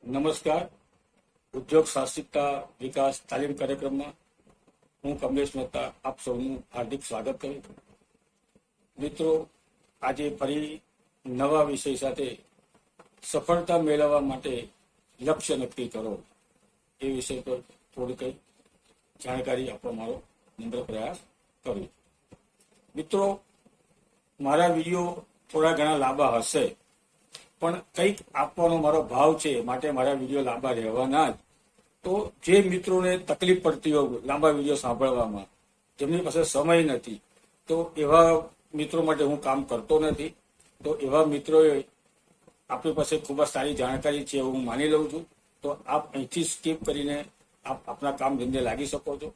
નમસ્કાર. ઉદ્યોગ સાહસિકતા વિકાસ તાલીમ કાર્યક્રમમાં હું કમલેશ મહેતા આપ સૌનું હાર્દિક સ્વાગત કરું છું. મિત્રો, આજે ફરી નવા વિષય સાથે સફળતા મેળવવા માટે લક્ષ્ય નક્કી કરો એ વિષય પર થોડી કંઈ જાણકારી આપવા મારો નમ્ર પ્રયાસ કરું. મિત્રો, મારા વિડીયો થોડા ઘણા લાંબા હશે, પણ કંઈક આપવાનો મારો ભાવ છે, માટે મારા વિડીયો લાંબા રહેવાના જ. તો જે મિત્રોને તકલીફ પડતી હોય લાંબા વિડીયો સાંભળવામાં, જેમની પાસે સમય નથી, તો એવા મિત્રો માટે હું કામ કરતો નથી. તો એવા મિત્રોએ આપણી પાસે ખૂબ જ સારી જાણકારી છે એવું હું માની લઉં છું. તો આપ અહીંથી સ્કીપ કરીને આપ આપણા કામ ધંધે લાગી શકો છો.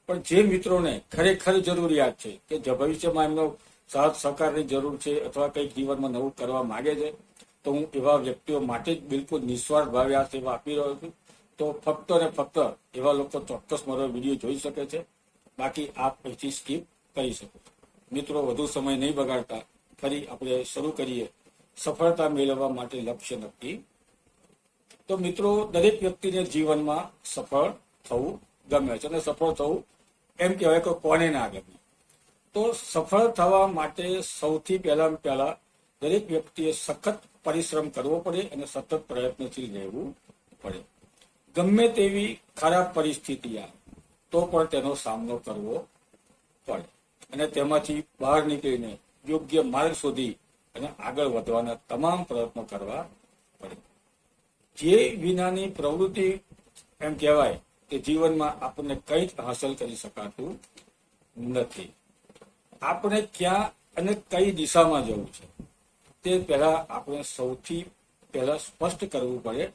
પણ જે મિત્રોને ખરેખર જરૂરિયાત છે કે ભવિષ્યમાં એમનો સાથ સહકારની જરૂર છે અથવા કંઈક જીવનમાં નવું કરવા માંગે છે, તો હું એવા વ્યક્તિઓ માટે જ બિલકુલ નિસ્વાર્થ ભાવે આ સેવા આપી રહ્યો છું. તો ફક્ત ને ફક્ત એવા લોકો ચોક્કસ મારો વિડીયો જોઈ શકે છે, બાકી આપ અહીંથી સ્કીપ કરી શકો છો. મિત્રો, વધુ સમય નહીં બગાડતા ફરી આપણે શરૂ કરીએ સફળતા મેળવવા માટે લક્ષ્ય નક્કી. તો મિત્રો, દરેક વ્યક્તિને જીવનમાં સફળ થવું ગમે છે, અને સફળ થવું એમ કહેવાય કે કોને ના ગમે. તો સફળ થવા માટે સૌથી પહેલા દરેક વ્યક્તિએ સખત પરિશ્રમ કરવો પડે અને સતત પ્રયત્નશીલ રહેવું પડે. ગમે તેવી ખરાબ પરિસ્થિતિ આવે તો પણ તેનો સામનો કરવો પડે અને તેમાંથી બહાર નીકળીને યોગ્ય માર્ગ શોધી અને આગળ વધવાના તમામ પ્રયત્નો કરવા પડે. જે વિનાની પ્રવૃત્તિ એમ કહેવાય કે જીવનમાં આપણને કંઈ જ હાંસલ કરી શકાતું નથી. આપણે ક્યાં અને કઈ દિશામાં જવું છે તે પહેલા આપણે સૌથી પહેલા સ્પષ્ટ કરવું પડે.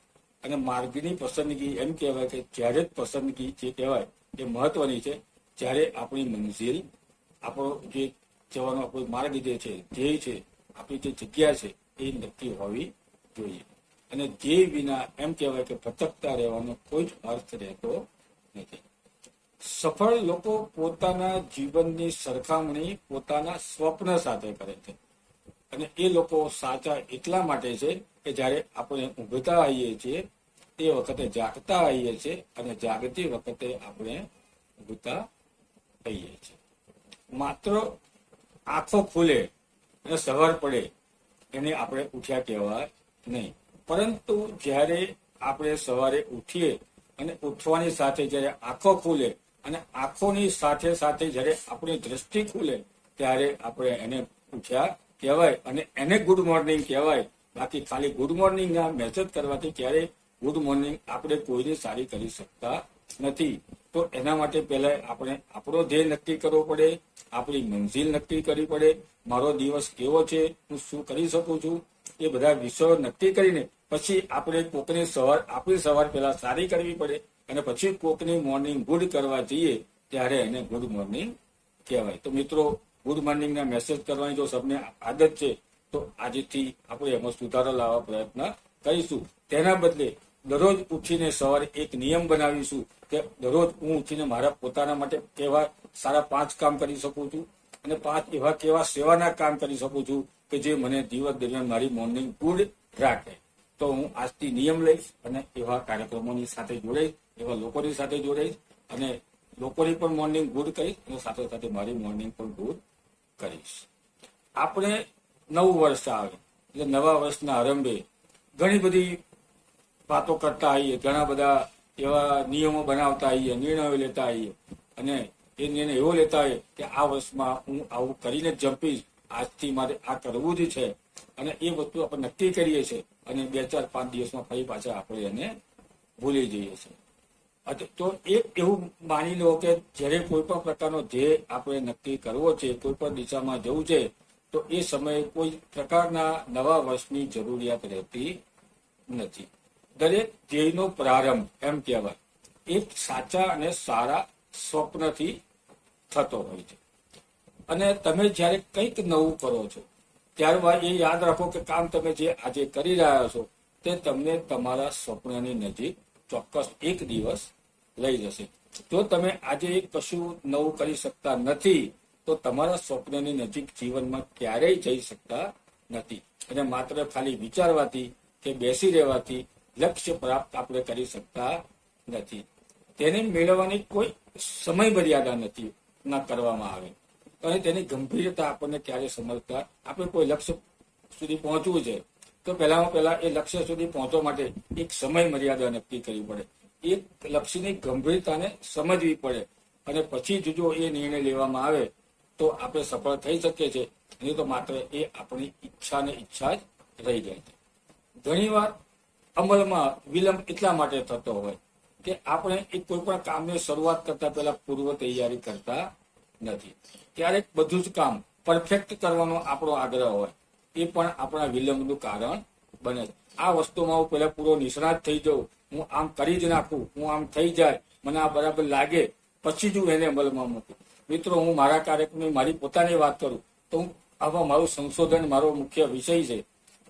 અને માર્ગની પસંદગી એમ કહેવાય કે જ્યારે જ પસંદગી જે કહેવાય એ મહત્વની છે, જ્યારે આપણી મંઝિલ, આપણો જે જવાનો આપણો માર્ગ જે છે, ધ્યેય છે, આપણી જે જગ્યા છે એ નક્કી હોવી જોઈએ. અને ધ્યેય વિના એમ કહેવાય કે ભટકતા રહેવાનો કોઈ જ અર્થ રહેતો નથી. સફળ લોકો પોતાના જીવનની સરખામણી પોતાના સ્વપ્ન સાથે કરે છે, અને એ લોકો સાચા એટલા માટે છે કે જ્યારે આપણે ઊંઘતા આવીએ છીએ તે વખતે જાગતા આવીએ છીએ, અને જાગતી વખતે આપણે ઊંઘતા થઈએ છીએ. માત્ર આંખો ખુલે અને સવાર પડે એને આપણે ઉઠ્યા કહેવાય નહીં, પરંતુ જ્યારે આપણે સવારે ઉઠીએ અને ઉઠવાની સાથે જ્યારે આંખો ખુલે અને આંખોની સાથે સાથે જ્યારે આપણી દ્રષ્ટિ ખુલે ત્યારે આપણે એને ઉઠ્યા કહેવાય અને એને ગુડ મોર્નિંગ કહેવાય. બાકી ખાલી ગુડ મોર્નિંગના મેસેજ કરવાથી ક્યારેય ગુડ મોર્નિંગ આપણે કોઈને સારી કરી શકતા નથી. તો એના માટે પહેલા આપણે આપણો ધ્યેય નક્કી કરવો પડે, આપણી મંઝિલ નક્કી કરવી પડે. મારો દિવસ કેવો છે, હું શું કરી શકું છું, એ બધા વિષયો નક્કી કરીને પછી આપણે કોકની સવાર, આપણી સવાર પહેલા સારી કરવી પડે, અને પછી કોકની મોર્નિંગ ગુડ કરવા જઈએ ત્યારે એને ગુડ મોર્નિંગ કહેવાય. તો મિત્રો, ગુડ મોર્નિંગના મેસેજ કરવાની જો સૌને આદત છે તો આજથી આપણે એમાં સુધારો લાવવા પ્રયત્ન કરીશું. તેના બદલે દરરોજ ઉઠીને સવારે એક નિયમ બનાવીશું કે દરરોજ હું ઉઠીને મારા પોતાના માટે કેવા સારા 5 કામ કરી શકું છું અને 5 એવા કેવા સેવાના કામ કરી શકું છું કે જે મને દિવસ દરમિયાન મારી મોર્નિંગ ગુડ રાખે. તો હું આજથી નિયમ લઈશ અને એવા કાર્યક્રમોની સાથે જોડાઈશ, એવા લોકોની સાથે જોડાઈશ અને લોકોની પણ મોર્નિંગ ગુડ કરીશ અને સાથે સાથે મારી મોર્નિંગ પણ ગુડ કરીશ. આપણે નવું વર્ષ આવે એટલે નવા વર્ષના આરંભે ઘણી બધી વાતો કરતા આવીએ, ઘણા બધા એવા નિયમો બનાવતા આવીએ, નિર્ણયો લેતા આવીએ, અને એ નિર્ણય એવો લેતા હોય કે આ વર્ષમાં હું આવું કરીને જ જંપીશ, આજથી મારે આ કરવું જ છે, અને એ વસ્તુ આપણે નક્કી કરીએ છીએ અને 2-4-5 દિવસમાં ફરી પાછા આપણે એને ભૂલી જઈએ છીએ. તો એક એવું માની લો કે જ્યારે કોઈ પણ પ્રકારનો ધ્યેય આપણે નક્કી કરવો છે, કોઈ પણ દિશામાં જવું છે, તો એ સમયે કોઈ પ્રકારના નવા વર્ષની જરૂરિયાત રહેતી નથી. દરેક ધ્યેયનો પ્રારંભ એમ કહેવાય એક સાચા અને સારા સ્વપ્નથી થતો હોય છે. અને તમે જ્યારે કંઈક નવું કરો છો ત્યારબાદ એ યાદ રાખો કે કામ તમે જે આજે કરી રહ્યા છો તે તમને તમારા સ્વપ્નની નજીક ચોક્કસ એક દિવસ લઈ જશે. જો તમે આજે કશું નવું કરી શકતા નથી તો તમારા સ્વપ્નની નજીક જીવનમાં ક્યારેય જઈ શકતા નથી. અને માત્ર ખાલી વિચારવાથી કે બેસી રહેવાથી લક્ષ્ય પ્રાપ્ત આપણે કરી શકતા નથી. તેને મેળવવાની કોઈ સમય મર્યાદા નથી ના કરવામાં આવે, અને તેની ગંભીરતા આપણને ક્યારે સમજતા. આપણે કોઈ લક્ષ્ય સુધી પહોંચવું છે તો પહેલામાં પહેલા એ લક્ષ્ય સુધી પહોંચવા માટે એક સમય મર્યાદા નક્કી કરવી પડે, એક લક્ષ્યની ગંભીરતાને સમજવી પડે, અને પછી જ જો એ નિર્ણય લેવામાં આવે તો આપણે સફળ થઈ શકીએ છીએ. નહીં તો માત્ર એ આપણી ઈચ્છા જ રહી જાય છે. ઘણીવાર અમલમાં વિલંબ એટલા માટે થતો હોય કે આપણે એક કોઈ પણ કામની શરૂઆત કરતા પહેલા પૂર્વ તૈયારી કરતા નથી. ક્યારેક બધું જ કામ પરફેક્ટ કરવાનો આપણો આગ્રહ હોય, એ પણ આપણા વિલંબનું કારણ બને. આ વસ્તુમાં હું પહેલા પૂરો નિષ્ણાત થઈ જાઉં, હું આમ કરી જ નાખું, હું આમ થઈ જાય, મને આ બરાબર લાગે, પછી જ હું એને અમલમાં મૂકું. મિત્રો, હું મારા કાર્યક્રમની મારી પોતાની વાત કરું તો હું આવા મારું સંશોધન મારો મુખ્ય વિષય છે,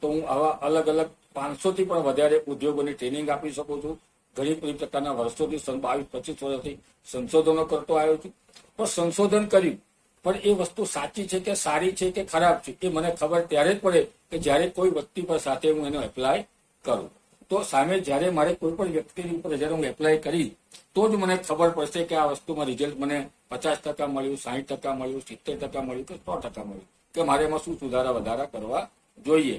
તો હું આવા અલગ અલગ 500થી પણ વધારે ઉદ્યોગોની ટ્રેનિંગ આપી શકું છું. ઘણી પ્રકારના વર્ષોથી 22-25 વર્ષથી સંશોધનો કરતો આવ્યો છું. પણ સંશોધન કર્યું, પણ એ વસ્તુ સાચી છે કે સારી છે કે ખરાબ છે એ મને ખબર ત્યારે જ પડે કે જ્યારે કોઈ વ્યક્તિ પર સાથે હું એનો એપ્લાય કરું. તો સામે જ્યારે મારે કોઈ પણ વ્યક્તિની ઉપર જ્યારે હું એપ્લાય કરી તો જ મને ખબર પડશે કે આ વસ્તુમાં રિઝલ્ટ મને 50% મળ્યું, 60% મળ્યું, 70% મળ્યું કે 100% મળ્યું, કે મારે એમાં શું સુધારા વધારા કરવા જોઈએ.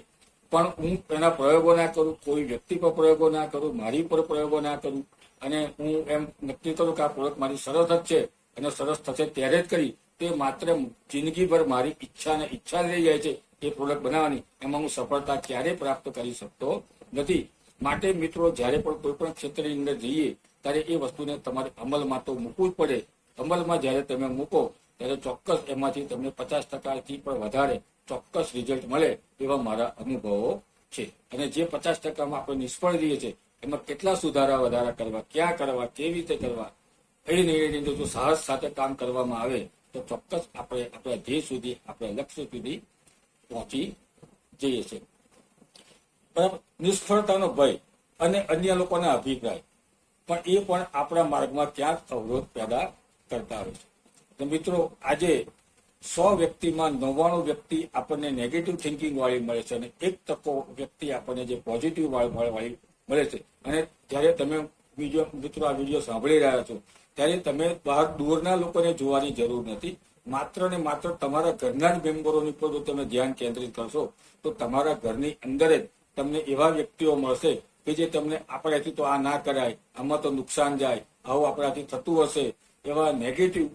પણ હું એના પ્રયોગો ના કરું, કોઈ વ્યક્તિ પર પ્રયોગો ના કરું, મારી પર પ્રયોગો ના કરું, અને હું એમ નક્કી કરું કે આ પ્રોડક્ટ મારી સરસ જ છે અને સરસ થશે ત્યારે જ કરી, તે માત્ર જિંદગીભર મારી ઈચ્છા રહી જાય છે એ પ્રોડક્ટ બનાવવાની. એમાં હું સફળતા ક્યારેય પ્રાપ્ત કરી શકતો નથી. માટે મિત્રો, જ્યારે પણ કોઈ પણ ક્ષેત્રની અંદર જઈએ ત્યારે એ વસ્તુને તમારે અમલમાં તો મૂકવું જ પડે. અમલમાં જ્યારે તમે મૂકો ત્યારે ચોક્કસ એમાંથી તમને 50%થી પણ વધારે ચોક્કસ રિઝલ્ટ મળે એવા મારા અનુભવો છે. અને જે 50%માં આપણે નિષ્ફળ રહીએ છીએ એમાં કેટલા સુધારા વધારા કરવા, ક્યાં કરવા, કેવી રીતે કરવા, એ નિર્ણયની અંદર જો સાહસ સાથે કામ કરવામાં આવે તો ચોક્કસ આપણે આપણા ધ્યેય સુધી, આપણા લક્ષ્ય સુધી પહોંચી જઈએ છીએ. બરાબર. નિષ્ફળતાનો ભય અને અન્ય લોકોના અભિપ્રાય પણ એ પણ આપણા માર્ગમાં ક્યાંક અવરોધ પેદા કરતા હોય છે. તો મિત્રો, આજે 100 વ્યક્તિમાં 99 વ્યક્તિ આપણને નેગેટિવ થિંકિંગ વાળી મળે છે અને 1% વ્યક્તિ આપણને જે પોઝિટિવ વાળી મળે છે. અને જ્યારે તમે મિત્રો આ વિડીયો સાંભળી રહ્યા છો ત્યારે તમે બહાર દૂરના લોકોને જોવાની જરૂર નથી. માત્ર ને માત્ર તમારા ઘરના જ મેમ્બરોની પર જો તમે ધ્યાન કેન્દ્રિત કરશો તો તમારા ઘરની અંદર જ તમને એવા વ્યક્તિઓ મળશે કે જે તમને આપણાથી તો આ ના કરાય, આમાં તો નુકસાન જાય, આવું આપણાથી થતું હશે, એવા નેગેટિવ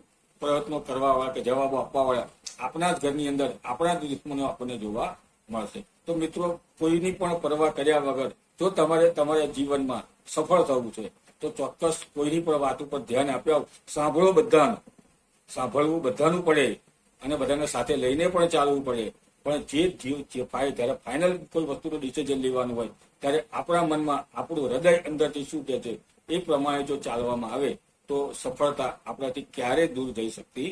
પ્રયત્નો કરવાવાળા કે જવાબો આપવાવાળા આપણા જ ઘરની અંદર આપણા જ દુશ્મનો આપણને જોવા મળશે. તો મિત્રો, કોઈની પણ પરવા કર્યા વગર જો તમારે તમારા જીવનમાં સફળ થવું છે તો ચોક્કસ કોઈની પણ વાત ઉપર ધ્યાન આપ્યા, સાંભળવું બધાનું પડે અને બધાને સાથે લઈને પણ ચાલવું પડે. પણ જ્યારે ફાઇનલ કોઈ વસ્તુનું ડિસિઝન લેવાનું હોય ત્યારે આપણા મનમાં આપણું હૃદય અંદરથી શું કહે છે એ પ્રમાણે જો ચાલવામાં આવે તો સફળતા આપણાથી ક્યારેય દૂર જઈ શકતી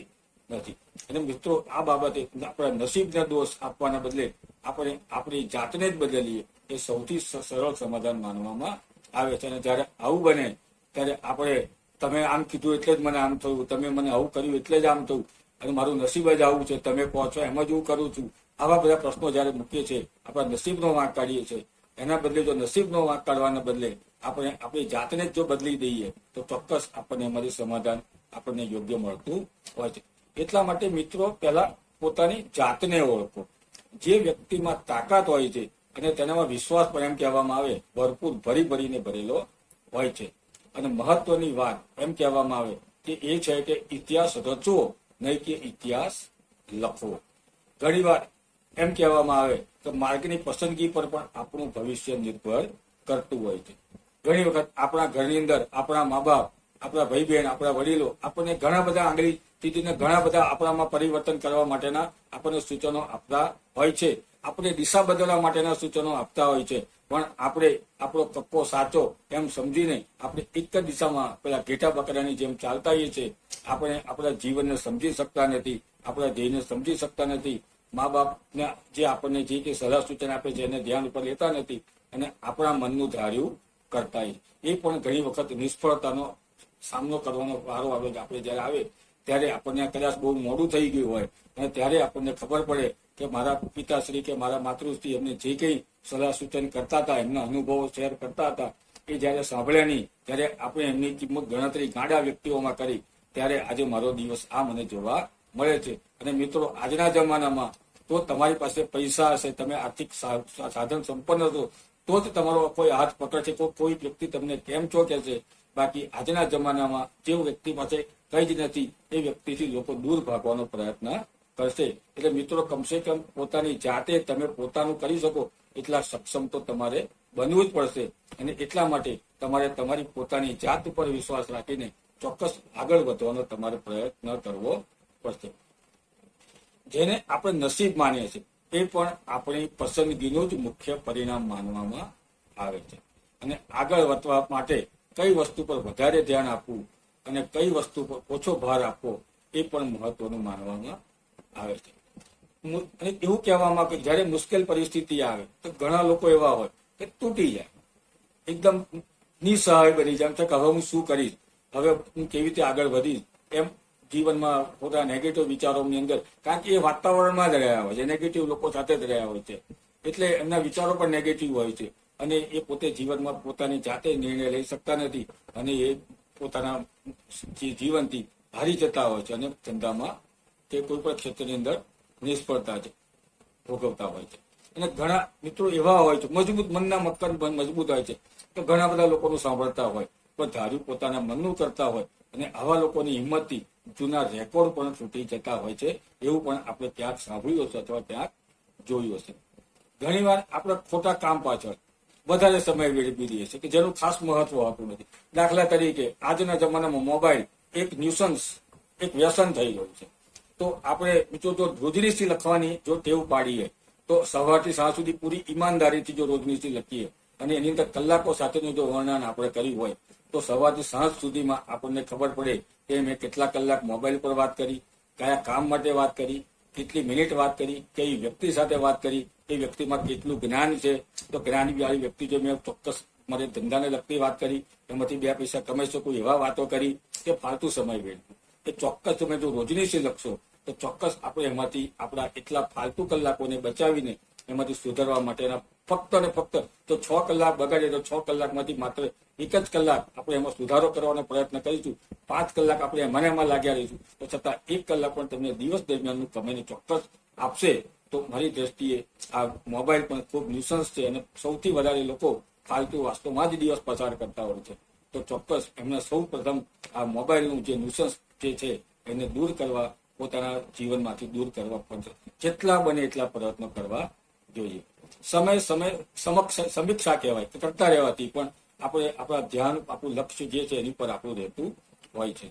નથી. અને મિત્રો, આ બાબતે આપણા નસીબના દોષ આપવાના બદલે આપણે આપણી જાતને જ બદલીએ એ સૌથી સરળ સમાધાન માનવામાં આવે છે. અને જ્યારે આવું બને ત્યારે આપણે તમે આમ કીધું એટલે જ મને આમ થયું, તમે મને આવું કર્યું એટલે જ આમ થયું, અને મારું નસીબ જ આવું છે, તમે કહો છો એમ જ હું કરું છું, આવા બધા પ્રશ્નો જ્યારે મૂકીએ છીએ, આપણા નસીબનો વાંક કાઢીએ છીએ. એના બદલે જો નસીબનો વાંક કાઢવાના બદલે આપણે આપણી જાતને જ જો બદલી દઈએ તો ચોક્કસ આપણને અમારી સમાધાન આપણને યોગ્ય મળતું હોય છે. એટલા માટે મિત્રો, પહેલા પોતાની જાતને ઓળખો. જે વ્યક્તિમાં તાકાત હોય છે અને તેનામાં વિશ્વાસ પણ એમ કહેવામાં આવે ભરપૂર ભરીને ભરેલો હોય છે. અને મહત્વની વાત એમ કહેવામાં આવે કે એ છે કે ઇતિહાસ રચવો નહીં કે ઇતિહાસ લખવો. ઘણીવાર એમ કહેવામાં આવે કે માર્ગની પસંદગી પર પણ આપણું ભવિષ્ય નિર્ભર કરતું હોય છે. ઘણી વખત આપણા ઘરની અંદર આપણા મા બાપ, આપણા ભાઈ બહેન, આપણા વડીલો આપણને ઘણા બધા આંગળી ચીટીને ઘણા બધા આપણામાં પરિવર્તન કરવા માટેના આપણને સૂચનો આપતા હોય છે. આપણે દિશા બદલવા માટેના સૂચનો આપતા હોય છે. પણ આપણે આપણો કક્કો સાચો એમ સમજીને આપણે એક જ દિશામાં પેલા ઘેટા બકરાની જેમ ચાલતા હોઈએ છીએ. આપણે આપણા જીવનને સમજી શકતા નથી, આપણા ધ્યેયને સમજી શકતા નથી. મા બાપને જે આપણને જે કે સલાહ સૂચન આપે છે એને ધ્યાન ઉપર લેતા નથી અને આપણા મનનું ધાર્યું કરતા હોય. એ પણ ઘણી વખત નિષ્ફળતાનો સામનો કરવાનો વારો આવે છે. આપણે જ્યારે આવે ત્યારે આપણને કદાચ બહુ મોડું થઈ ગયું હોય અને ત્યારે આપણને ખબર પડે કે મારા પિતાશ્રી કે મારા માતૃશ્રી એમને જે કંઈ સલાહ સૂચન કરતા હતા, એમના અનુભવો શેર કરતા હતા, એ જ્યારે સાંભળ્યા નહીં, ત્યારે આપણે એમની કિંમત ગણતરી ગાંડા વ્યક્તિઓમાં કરી, ત્યારે આજે મારો દિવસ આ મને જોવા મળે છે. અને મિત્રો, આજના જમાનામાં તો તમારી પાસે પૈસા હશે, તમે આર્થિક સાધન સંપન્ન છો, તો જ તમારો કોઈ હાથ પકડશે, કોઈ વ્યક્તિ તમને કેમ છો કે છે. બાકી આજના જમાનામાં જે વ્યક્તિ પાસે કંઈ જ નથી, એ વ્યક્તિથી લોકો દૂર ભાગવાનો પ્રયત્ન કરશે. એટલે મિત્રો, કમસે કમ પોતાની જાતે તમે પોતાનું કરી શકો એટલા સક્ષમ તો તમારે બનવું જ પડશે. અને એટલા માટે તમારે તમારી પોતાની જાત ઉપર વિશ્વાસ રાખીને ચોક્કસ આગળ વધવાનો તમારે પ્રયત્ન કરવો પડશે. જેને આપણે નસીબ માનીએ છીએ, એ પણ આપણી પસંદગીનું જ મુખ્ય પરિણામ માનવામાં આવે છે. અને આગળ વધવા માટે કઈ વસ્તુ પર વધારે ધ્યાન આપવું અને કઈ વસ્તુ પર ઓછો ભાર આપવો, એ પણ મહત્વનું માનવામાં આવે છે. અને એવું કહેવામાં કે જ્યારે મુશ્કેલ પરિસ્થિતિ આવે તો ઘણા લોકો એવા હોય કે તૂટી જાય, એકદમ નિસહાય બની જાય, કે હવે હું શું કરીશ, હવે હું કેવી રીતે આગળ વધીશ, એમ જીવનમાં પોતા નેગેટિવ વિચારોની અંદર, કારણ કે એ વાતાવરણમાં જ રહ્યા હોય છે, નેગેટિવ લોકો સાથે જ રહ્યા હોય છે, એટલે એમના વિચારો પણ નેગેટિવ હોય છે. અને એ પોતે જીવનમાં પોતાની જાતે નિર્ણય લઈ શકતા નથી, અને એ પોતાના જીવનથી હારી જતા હોય છે, અને ધંધામાં કે કોઈ પણ ક્ષેત્રની અંદર નિષ્ફળતા ભોગવતા હોય છે. અને ઘણા મિત્રો એવા હોય છે, મજબૂત મનના મકાન મજબૂત હોય છે, તો ઘણા બધા લોકોનું સાંભળતા હોય, પણ ધાર્યું પોતાના મનનું કરતા હોય, અને આવા લોકોની હિંમતથી જૂના રેકોર્ડ પણ તૂટી જતા હોય છે. એવું પણ આપણે ક્યાંક સાંભળ્યું હશે અથવા ક્યાંક જોયું હશે. ઘણીવાર આપણે ખોટા કામ પાછળ વધારે સમય વેડફી દઈએ છીએ કે જેનું ખાસ મહત્વ હોતું નથી. દાખલા તરીકે આજના જમાનામાં મોબાઈલ એક ન્યુસન્સ, એક વ્યસન થઈ ગયું છે. તો આપણે મિત્રો જો રોજનીશી લખવાની જો ટેવ પાડીએ, તો સવારથી સાંજ સુધી પૂરી ઈમાનદારીથી જો રોજનીશી લખીએ અને એની અંદર કલાકો સાથેનું જો વર્ણન આપણે કર્યું હોય, તો સવારથી સાંજ સુધીમાં આપણને ખબર પડે કે મેં કેટલા કલાક મોબાઈલ પર વાત કરી, કયા કામ માટે વાત કરી, કેટલી મિનિટ વાત કરી, કઈ વ્યક્તિ સાથે વાત કરી, એ વ્યક્તિમાં કેટલું જ્ઞાન છે, તો જ્ઞાનવાળી વ્યક્તિ જો મેં ચોક્કસ મારે ધંધાને લગતી વાત કરી, એમાંથી 2 પૈસા કમાઈ શકું એવા વાતો કરી, કે ફાલતુ સમય વેડવું. એ ચોક્કસ તમે જો રોજનીશી લખશો તો ચોક્કસ આપણે એમાંથી આપણા એટલા ફાલતુ કલાકોને બચાવીને એમાંથી સુધારવા માટેના ફક્ત ને ફક્ત જો 6 કલાક બગાડીએ તો 6 કલાકમાંથી માત્ર 1 જ કલાક આપણે એમાં સુધારો કરવાનો પ્રયત્ન કરીશું. 5 કલાક આપણે એમાં લાગ્યા રહીશું, તો છતાં 1 કલાક પણ તમને દિવસ દરમિયાનનું કમાઈને ચોક્કસ આપશે. તો મારી દ્રષ્ટિએ આ મોબાઈલ પણ ખૂબ ન્યુસન્સ છે, અને સૌથી વધારે લોકો ફાલતુ વાસ્તવમાં જ દિવસ પસાર કરતા હોય છે. તો ચોક્કસ એમને સૌ પ્રથમ આ મોબાઈલનું જે ન્યુસન્સ જે છે એને દૂર કરવા, પોતાના જીવનમાંથી દૂર કરવા પડશે. જેટલા બને એટલા પ્રયત્નો કરવા જોઈએ. સમીક્ષા કહેવાય કે કરતા રહેવાથી પણ આપણે આપણા ધ્યાન, આપણું લક્ષ્ય જે છે એની પર આપણું રહેતું હોય છે.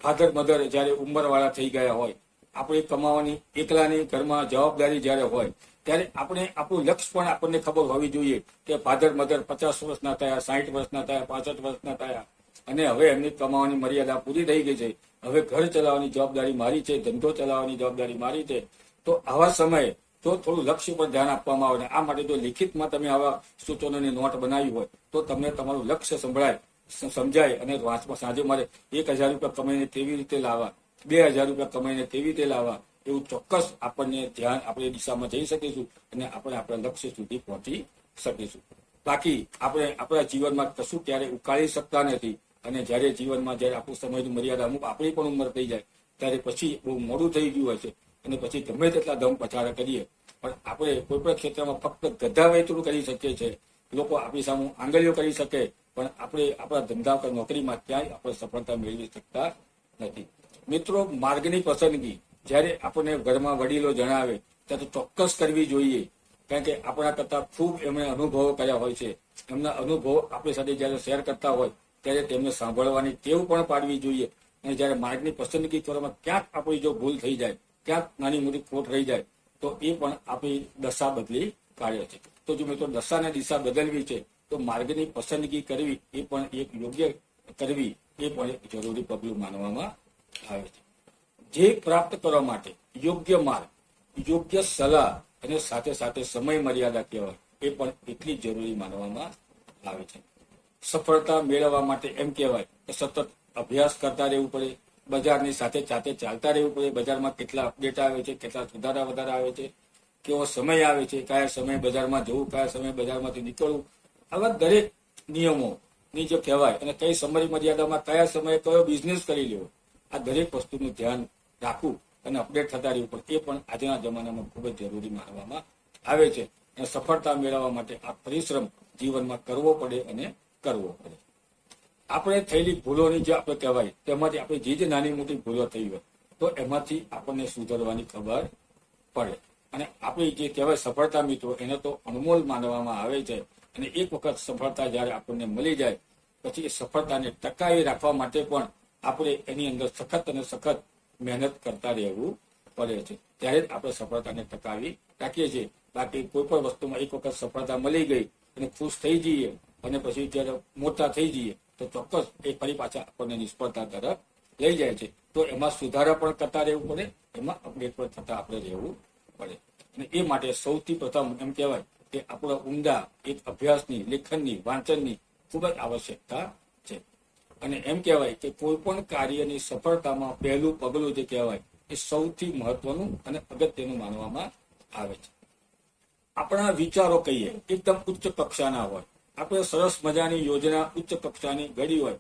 ફાધર મધર જ્યારે ઉંમરવાળા થઈ ગયા હોય, આપણે કમાવાની એકલાની ઘરમાં જવાબદારી જ્યારે હોય, ત્યારે આપણે આપણું લક્ષ્ય પણ આપણને ખબર હોવી જોઈએ કે ફાધર મધર 50 વર્ષના થયા, 60 વર્ષના થયા, 65 વર્ષના થયા, અને હવે એમની કમાવાની મર્યાદા પૂરી થઈ ગઈ છે. હવે ઘર ચલાવવાની જવાબદારી મારી છે, ધંધો ચલાવવાની જવાબદારી મારી છે. તો આવા સમયે જો થોડું લક્ષ્ય પર ધ્યાન આપવામાં આવે, આ માટે જો લિખિતમાં તમે આવા સૂચનોની નોટ બનાવી હોય, તો તમને તમારું લક્ષ્ય સમજાય. અને વાંચમાં સાંજે મારે 1000 રૂપિયા કમાઈને કેવી રીતે લાવવા, 2000 રૂપિયા કમાઈને કેવી રીતે લાવવા, એવું ચોક્કસ આપણને ધ્યાન આપણે દિશામાં જઈ શકીશું, અને આપણે આપણા લક્ષ્ય સુધી પહોંચી શકીશું. બાકી આપણે આપણા જીવનમાં કશું ક્યારે ઉકાળી શકતા નથી. અને જ્યારે જીવનમાં જ્યારે આપણું સમયની મર્યાદા અમુક આપણી પણ ઉંમર થઈ જાય, ત્યારે પછી બહુ મોડું થઈ ગયું હોય છે, અને પછી ગમે તેટલા દમ પછાડા કરીએ પણ આપણે કોઈ પણ ક્ષેત્રમાં ફક્ત ગધા વેચડું કરી શકીએ છીએ. લોકો આપણી સામે આંગળીઓ કરી શકે, પણ આપણે આપણા ધંધા કે નોકરીમાં ક્યાંય આપણે સફળતા મેળવી શકતા નથી. મિત્રો, માર્ગની પસંદગી જ્યારે આપણને ઘરમાં વડીલો જણાવે ત્યારે ચોક્કસ કરવી જોઈએ, કારણ કે આપણા કરતાં ખૂબ એમણે અનુભવો કર્યા હોય છે. એમના અનુભવો આપણી સાથે જ્યારે શેર કરતા હોય ત્યારે તેમને સાંભળવાની ટેવ પણ પાડવી જોઈએ. અને જ્યારે માર્ગની પસંદગી કરવામાં ક્યાંક આપણી જો ભૂલ થઈ જાય, ક્યાંક નાની મોટી ખોટ રહી જાય, તો એ પણ આપણી દશા બદલી કાઢે છે. તો જો મિત્રો દશાને દિશા બદલવી છે, તો માર્ગની પસંદગી કરવી એ પણ એક યોગ્ય કરવી એ પણ એક જરૂરી પગલું માનવામાં આવે છે. જે પ્રાપ્ત કરવા માટે યોગ્ય માર્ગ, યોગ્ય સલાહ અને સાથે સાથે સમય મર્યાદા કહેવાય, એ પણ એટલી જરૂરી માનવામાં આવે છે. સફળતા મેળવવા માટે એમ કહેવાય કે સતત અભ્યાસ કરતા રહેવું પડે, બજારની સાથે ચાલતા રહેવું પડે. બજારમાં કેટલા અપડેટ આવે છે, કેટલા સુધારા વધારા આવે છે, કેવો સમય આવે છે, કયા સમયે બજારમાં જવું, કયા સમયે બજારમાંથી નીકળવું, આવા દરેક નિયમોની જે કહેવાય અને કઈ સમય મર્યાદામાં કયા સમયે કયો બિઝનેસ કરી લેવો, આ દરેક વસ્તુનું ધ્યાન રાખવું અને અપડેટ થતા રહેવું પડે. એ પણ આજના જમાનામાં ખૂબ જ જરૂરી માનવામાં આવે છે. અને સફળતા મેળવવા માટે આ પરિશ્રમ જીવનમાં કરવો પડે અને કરવો પડે. આપણે થયેલી ભૂલોની જે આપણે કહેવાય તેમાંથી આપણે જે નાની મોટી ભૂલો થઈ હોય તો એમાંથી આપણને સુધારવાની ખબર પડે. અને આપણી જે કહેવાય સફળતા મિત્રો એને તો અનમોલ માનવામાં આવે છે. અને એક વખત સફળતા જ્યારે આપણને મળી જાય પછી એ સફળતાને ટકાવી રાખવા માટે પણ આપણે એની અંદર સખત અને સખત મહેનત કરતા રહેવું પડે છે. ત્યારે જ આપણે સફળતાને ટકાવી રાખીએ છીએ. બાકી કોઈ પણ વસ્તુમાં એક વખત સફળતા મળી ગઈ અને ખુશ થઈ જઈએ અને પછી જ્યારે મોટા થઈ જઈએ તો ચોક્કસ એ ફરી પાછા આપણને નિષ્ફળતા તરફ લઈ જાય છે. તો એમાં સુધારા પણ કરતા રહેવું પડે, એમાં અપડેટ પણ થતા આપણે રહેવું પડે. અને એ માટે સૌથી પ્રથમ એમ કહેવાય કે આપણા ઊંડા એક અભ્યાસની, લેખનની, વાંચનની ખૂબ જ આવશ્યકતા છે. અને એમ કહેવાય કે કોઈ પણ કાર્યની સફળતામાં પહેલું પગલું જે કહેવાય એ સૌથી મહત્વનું અને અગત્યનું માનવામાં આવે છે. આપણા વિચારો કહીએ એકદમ ઉચ્ચ કક્ષાના હોય, આપણે સરસ મજાની યોજના ઉચ્ચ કક્ષાની ઘડી હોય,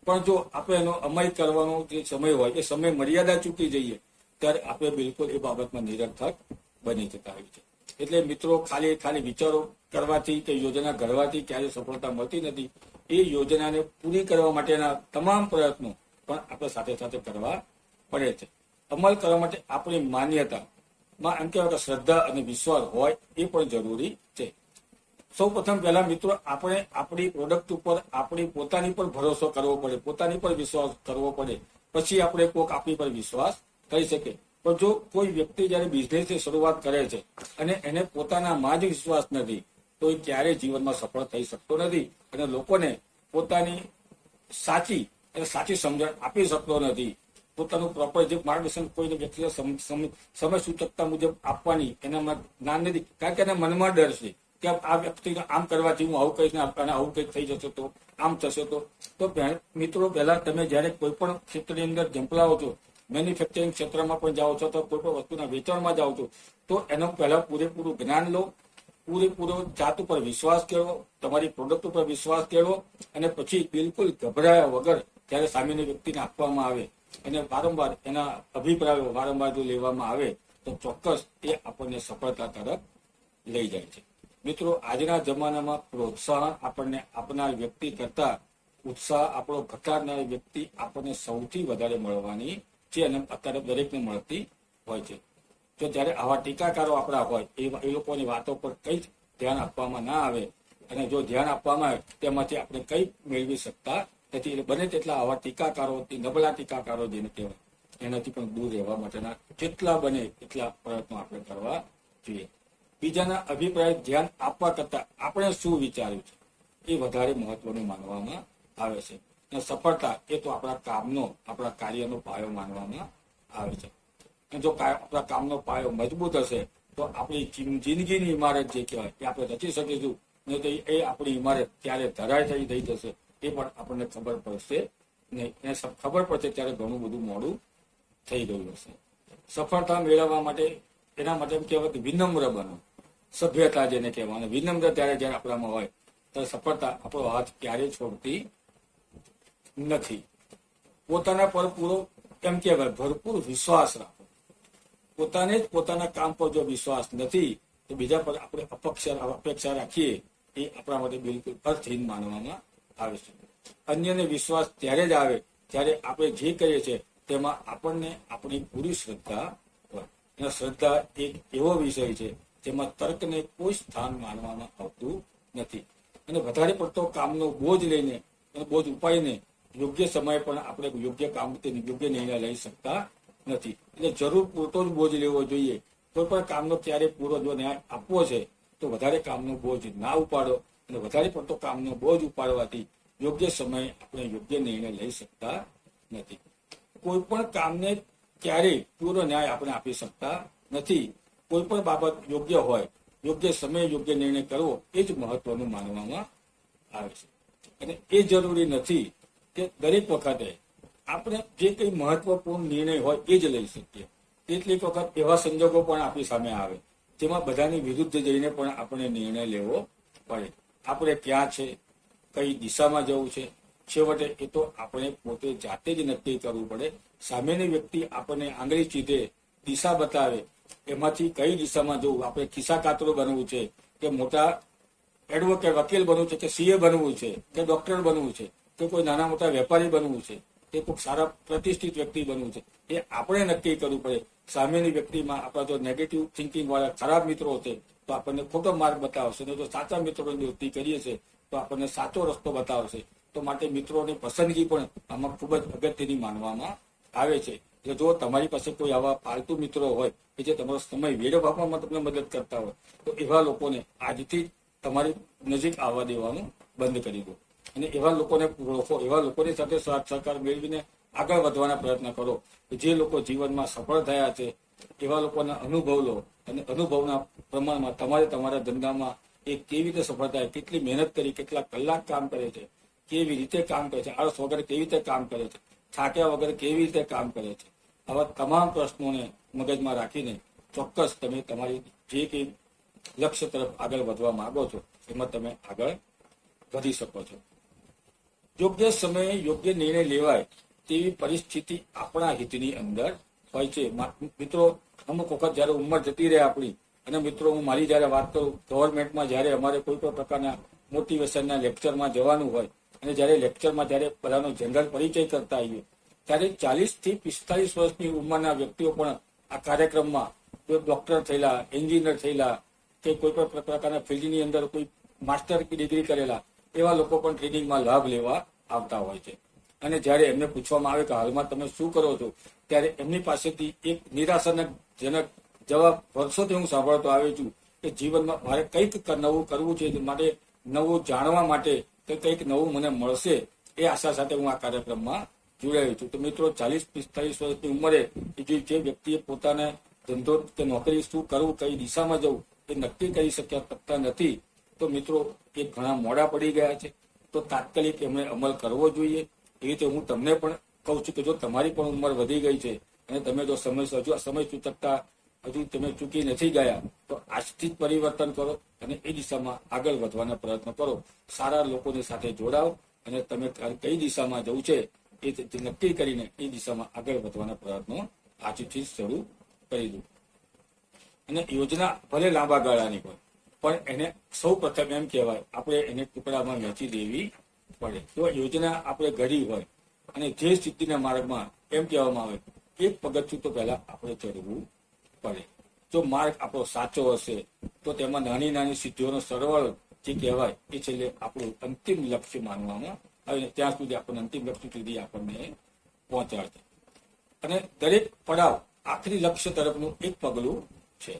પણ જો આપણે એનો અમલ કરવાનો જે સમય હોય એ સમય મર્યાદા ચૂકી જઈએ ત્યારે આપણે બિલકુલ એ બાબતમાં નિરર્થક બની જતા હોય છે. એટલે મિત્રો ખાલી વિચારો કરવાથી કે યોજના ઘડવાથી ક્યારેય સફળતા મળતી નથી. એ યોજનાને પૂરી કરવા માટેના તમામ પ્રયત્નો પણ આપણે સાથે સાથે કરવા પડે છે. અમલ કરવા માટે આપણી માન્યતામાં એમ કહેવાય કે શ્રદ્ધા અને વિશ્વાસ હોય એ પણ જરૂરી છે. સૌ પ્રથમ પહેલા મિત્રો આપણે આપણી પ્રોડક્ટ ઉપર આપણી પોતાની પર ભરોસો કરવો પડે, પોતાની પર વિશ્વાસ કરવો પડે, પછી આપણે કોઈક આપણી પર વિશ્વાસ કરી શકે. પણ જો કોઈ વ્યક્તિ જયારે બિઝનેસની શરૂઆત કરે છે અને એને પોતાનામાં જ વિશ્વાસ નથી તો એ ક્યારેય જીવનમાં સફળ થઈ શકતો નથી અને લોકોને પોતાની સાચી સમજણ આપી શકતો નથી. પોતાનું પ્રોપર જે માર્ગદર્શન કોઈને વ્યક્તિને સમય સૂચકતા મુજબ આપવાની એનામાં જ્ઞાન નથી, કારણ કે એના મનમાં ડર છે કે આ વ્યક્તિને આમ કરવાથી હું આવું કહીશ ને અને આવું કંઈક થઈ જશે તો આમ થશે. તો મિત્રો પહેલા તમે જયારે કોઈ પણ ક્ષેત્રની અંદર ઝંપલાવો છો, મેન્યુફેક્ચરિંગ ક્ષેત્રમાં પણ જાઓ છો તો કોઈ પણ વસ્તુના વેચાણમાં જાઓ છો તો એનું પહેલા પૂરેપૂરું જ્ઞાન લો, પૂરેપૂરો જાત ઉપર વિશ્વાસ કેળવો, તમારી પ્રોડક્ટ ઉપર વિશ્વાસ કેળવો અને પછી બિલકુલ ગભરાયા વગર જ્યારે સામેની વ્યક્તિને આપવામાં આવે અને વારંવાર એના અભિપ્રાયો વારંવાર જો લેવામાં આવે તો ચોક્કસ એ આપણને સફળતા તરફ લઈ જાય છે. મિત્રો આજના જમાનામાં પ્રોત્સાહન આપણને આપનાર વ્યક્તિ કરતા ઉત્સાહ આપણો ઘટાડનાર વ્યક્તિ આપણને સૌથી વધારે મળવાની છે અને અત્યારે દરેકને મળતી હોય છે. જો જ્યારે આવા ટીકાકારો આપણા હોય એ લોકોની વાતો પર કંઈ જ ધ્યાન આપવામાં ના આવે અને જો ધ્યાન આપવામાં આવે તેમાંથી આપણે કંઈ મેળવી શકતા નથી. એટલે બને તેટલા આવા ટીકાકારોથી, નબળા ટીકાકારો જેને કહેવાય એનાથી પણ દૂર રહેવા માટેના જેટલા બને એટલા પ્રયત્નો આપણે કરવા જોઈએ. બીજાના અભિપ્રાય ધ્યાન આપવા કરતા આપણે શું વિચાર્યું છે એ વધારે મહત્વનું માનવામાં આવે છે. અને સફળતા એ તો આપણા કામનો, આપણા કાર્યનો પાયો માનવામાં આવે છે. અને જો આપણા કામનો પાયો મજબૂત હશે તો આપણી જિંદગીની ઇમારત જે કહેવાય એ આપણે રચી શકીશું. નહીં તો એ આપણી ઇમારત ક્યારે ધરાય થઈ જશે એ પણ આપણને ખબર પડશે નહીં. એને ખબર પડશે ત્યારે ઘણું બધું મોડું થઈ ગયું હશે. સફળતા મેળવવા માટે એના માટે એમ કહેવાય કે વિનમ્ર બનો, સભ્યતા જેને કહેવાનું. વિનમ્ર ત્યારે જયારે આપણામાં હોય ત્યારે સફળતા આપણો હાથ ક્યારેય છોડતી નથી. પોતાના પર પૂરો એમ કહેવાય ભરપૂર વિશ્વાસ રાખો. પોતાને જ પોતાના કામ પર જો વિશ્વાસ નથી તો બીજા પર આપણે અપેક્ષા રાખીએ એ આપણા માટે બિલકુલ અર્થહીન માનવામાં આવે છે. અન્યને વિશ્વાસ ત્યારે જ આવે જ્યારે આપણે જે કરીએ છીએ તેમાં આપણને આપણી પૂરી શ્રદ્ધા હોય. અને શ્રદ્ધા એક એવો વિષય છે જેમાં તર્કને કોઈ સ્થાન માનવામાં આવતું નથી. અને વધારે પડતો કામનો બોજ લઈને અને બોજ ઉપાડીને યોગ્ય સમયે પણ આપણે યોગ્ય કામ યોગ્ય નિર્ણય લઈ શકતા નથી. એટલે જરૂર પૂરતો જ બોજ લેવો જોઈએ. કોઈ પણ કામનો ક્યારે પૂરો જો ન્યાય આપવો છે તો વધારે કામનો બોજ ના ઉપાડો. અને વધારે પડતો કામનો બોજ ઉપાડવાથી યોગ્ય સમયે આપણે યોગ્ય નિર્ણય લઈ શકતા નથી. કોઈ પણ કામને ક્યારેય પૂરો ન્યાય આપણે આપી શકતા નથી. કોઈ પણ બાબત યોગ્ય હોય, યોગ્ય સમયે યોગ્ય નિર્ણય કરવો એ જ મહત્વનું માનવામાં આવે છે. અને એ જરૂરી નથી કે દરેક વખતે આપણે જે કંઈ મહત્વપૂર્ણ નિર્ણય હોય એ જ લઈ શકીએ. કેટલીક વખત એવા સંજોગો પણ આપણી સામે આવે તેમાં બધાની વિરુદ્ધ જઈને પણ આપણે નિર્ણય લેવો પડે. આપણે ક્યાં છે, કઈ દિશામાં જવું છે, છેવટે એ તો આપણે પોતે જાતે જ નક્કી કરવું પડે. સામેની વ્યક્તિ આપણને આંગળી ચીધે દિશા બતાવે, એમાંથી કઈ દિશામાં જવું, આપણે ખિસ્સા કાતરો બનવું છે કે મોટા એડવોકેટ વકીલ બનવું છે કે સીએ બનવું છે કે ડોક્ટર બનવું છે કે કોઈ નાના મોટા વેપારી બનવું છે કે કોઈ સારા પ્રતિષ્ઠિત વ્યક્તિ બનવું છે, એ આપણે નક્કી કરવું પડે. સામેની વ્યક્તિમાં આપણા જો નેગેટિવ થિંકિંગ વાળા ખરાબ મિત્રો હશે તો આપણને ખોટો માર્ગ બતાવશે, અને જો સાચા મિત્રોની દોસ્તી કરીએ છીએ તો આપણને સાચો રસ્તો બતાવશે. તો માટે મિત્રોની પસંદગી પણ આમાં ખૂબ જ અગત્યની માનવામાં આવે છે. જો તમારી પાસે કોઈ આવા પાલતુ મિત્રો હોય કે જે તમારો સમય વેડફવામાં તમને મદદ કરતા હોય તો એવા લોકોને આજથી તમારી નજીક આવવા દેવાનું બંધ કરી દો, અને એવા લોકોને ઓળખો, એવા લોકોની સાથે સાથ સહકાર મેળવીને આગળ વધવાના પ્રયત્ન કરો. જે લોકો જીવનમાં સફળ થયા છે એવા લોકોના અનુભવ લો, અને અનુભવના પ્રમાણમાં તમારે તમારા ધંધામાં એ કેવી રીતે સફળ થાય, કેટલી મહેનત કરી, કેટલા કલાક કામ કરે છે, કેવી રીતે કામ કરે છે, આળસ વગર કેવી રીતે કામ કરે છે, થાક્યા વગર કેવી રીતે કામ કરે છે, આવા તમામ પ્રશ્નોને મગજમાં રાખીને ચોક્કસ તમે તમારી જે કંઈ લક્ષ્ય તરફ આગળ વધવા માંગો છો એમાં તમે આગળ વધી શકો છો. યોગ્ય સમયે યોગ્ય નિર્ણય લેવાય તેવી પરિસ્થિતિ આપણા હિતની અંદર હોય છે. મિત્રો, અમુક વખત જયારે ઉંમર જતી રહે આપણી, અને મિત્રો હું મારી જયારે વાત કરું, ગવર્મેન્ટમાં જયારે અમારે કોઈ પણ પ્રકારના મોટિવેશનના લેક્ચરમાં જવાનું હોય, અને જયારે લેક્ચરમાં જયારે બધાનો જનરલ પરિચય કરતા આવીએ ત્યારે 40 થી 45 વર્ષની ઉંમરના વ્યક્તિઓ પણ આ કાર્યક્રમમાં કોઈ ડોક્ટર થયેલા, એન્જિનિયર થયેલા કે કોઈ પણ પ્રકારના ફિલ્ડની અંદર કોઈ માસ્ટર ડિગ્રી કરેલા એવા લોકો પણ ટ્રેનિંગમાં લાભ લેવા આવતા હોય છે. અને જ્યારે એમને પૂછવામાં આવે કે હાલમાં તમે શું કરો છો, ત્યારે એમની પાસેથી એક નિરાશાજનક જવાબ વર્ષોથી હું સાંભળતો આવ્યો છું કે જીવનમાં મારે કંઈક નવું કરવું છે, માટે નવું જાણવા માટે કે કંઈક નવું મને મળશે એ આશા સાથે હું આ કાર્યક્રમમાં જોડાયો છું. તો મિત્રો, 40-45 વર્ષની ઉંમરે જે વ્યક્તિએ પોતાને ધંધો કે નોકરી શું કરવું, કઈ દિશામાં જવું એ નક્કી કરી શકતા નથી, તો મિત્રો એ ઘણા મોડા પડી ગયા છે. તો તાત્કાલિક એમણે અમલ કરવો જોઈએ. એ રીતે હું તમને પણ કહું છું કે જો તમારી પણ ઉંમર વધી ગઈ છે અને તમે જો સમય સૂચકતા હજુ તમે ચૂકી નથી ગયા તો આજથી જ પરિવર્તન કરો અને એ દિશામાં આગળ વધવાના પ્રયત્ન કરો. સારા લોકોની સાથે જોડાઓ અને તમે કઈ દિશામાં જવું છે એ નક્કી કરીને એ દિશામાં આગળ વધવાના પ્રયત્નો આજથી જ શરૂ કરી દો. અને યોજના ભલે લાંબા ગાળાની હોય પણ એને સૌ પ્રથમ એમ કહેવાય આપણે એને ટુકડામાં વહેંચી દેવી પડે. જો યોજના આપણે ઘડી હોય અને જે સિદ્ધિના માર્ગમાં એમ કહેવામાં આવે એક પગથિયું તો પહેલા આપણે ચડવું પડે. જો માર્ગ આપણો સાચો હશે તો તેમાં નાની નાની સિદ્ધિઓનો સરવાળો જે કહેવાય એ છેલ્લે આપણું અંતિમ લક્ષ્ય માનવામાં આવે, ત્યાં સુધી આપણને અંતિમ લક્ષ્ય સુધી આપણને પહોંચાડશે. અને દરેક પડાવ આખરી લક્ષ્ય તરફનું એક પગલું છે.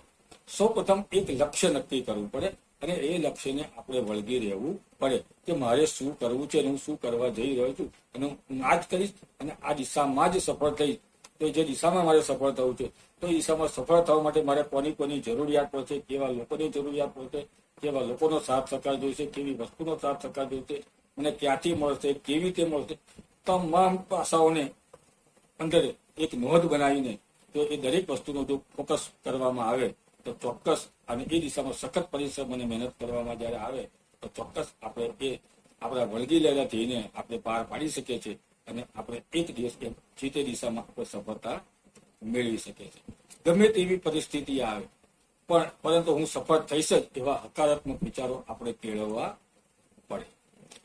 સૌ પ્રથમ એક લક્ષ્ય નક્કી કરવું પડે અને એ લક્ષ્યને આપણે વળગી રહેવું પડે કે મારે શું કરવું છે અને હું શું કરવા જઈ રહ્યો છું અને હું આ જ કરીશ અને આ દિશામાં જ સફળ થઈશ. તો જે દિશામાં મારે સફળ થવું છે તો એ દિશામાં સફળ થવા માટે મારે કોની જરૂરિયાત પડશે, કેવા લોકોની જરૂરિયાત પડશે, કેવા લોકોનો સાથ સહકાર જોઈશે, કેવી વસ્તુનો સાથ સહકાર જોઈશે, મને ક્યાંથી મળશે, કેવી રીતે મળશે, તમામ પાસાઓને અંદર એક નોંધ બનાવીને તો એ દરેક વસ્તુનો જો ફોકસ કરવામાં આવે તો ચોક્કસ અને એ દિશામાં સખત પરિશ્રમ અને મહેનત કરવામાં જ્યારે આવે તો ચોક્કસ આપણે એ આપણા વળગી લેલા ધ્યેયને આપણે પાર પાડી શકીએ છીએ અને આપણે એક દિવસ જે તે દિશામાં આપણે સફળતા મેળવી શકીએ છીએ. ગમે તેવી પરિસ્થિતિ આવે પરંતુ હું સફળ થઈશ જ એવા હકારાત્મક વિચારો આપણે કેળવવા પડે.